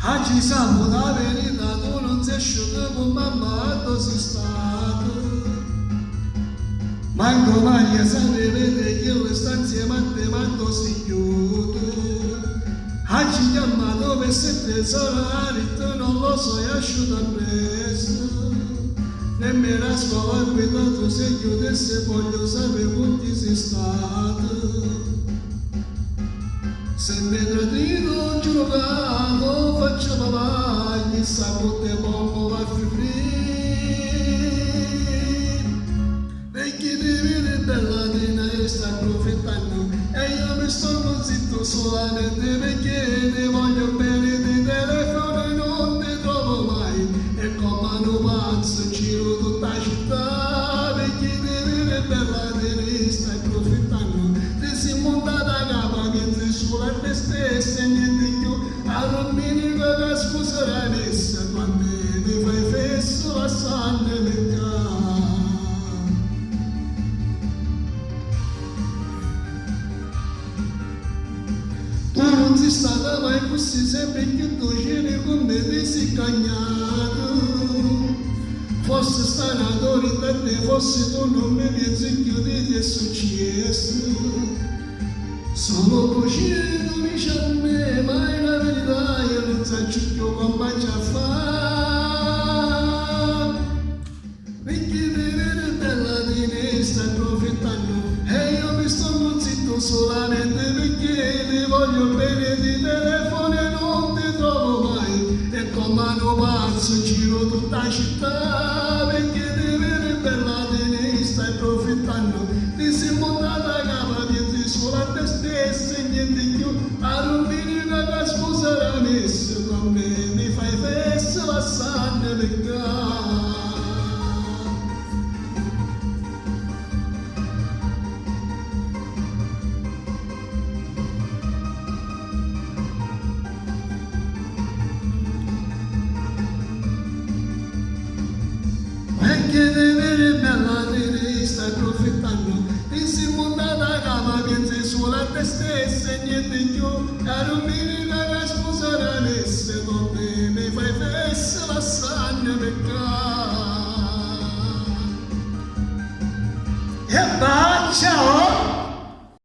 Oggi siamo la verità, tu non sei asciutto con mamma, tu sei stato. Manco mai sapete che io sto insieme a te, ma tu sei chiuso. Oggi chiamato per sette solari, tu non lo so, è asciutto presto. Nemmeno a scuola guida tu sei chiuso e se voglio sapere quanti sei stato. Se mi tradito giocato faccio papà, chissà quante bombo va a finire. Perché ti vedi bella dina e sta approfittando e io mi sto zitto solamente perché ti voglio bene di telefono e non ti trovo mai. E come un pazzo giro tutta la città perché ti vedi bella dina e sta approfittando. Ti sei montata a capa che sulla te stessa e niente più a rompere la scusa la messa quando mi fai fesso la sangue mi cade. Tu non sei stata mai così sempre che tu c'eri con me ti sei cagnato. Fosse stanatori da te, fosse tu non mi pensi che ti è successo. Solo così non dice a me, ma è la verità, io non so più come ci fa. Perché ti vedi bella di me, stai approfittando, e io mi sto zitto solamente perché ti voglio bene di telefono e non ti trovo mai. E come un pazzo giro tutta la città, perché ti vedi bella di me, stai approfittando, ti sei montata a capa, piedi sulla te stessa e niente più a rompere la scusa la messa con me mi fai festa la sangue peccato. Perché ti vedi bella di stai approfittando, ti sei montata a capa, pensi sulla te stessa e niente più a rompere la scusa la messa con me mi fai festa la sangue peccato. E ciao!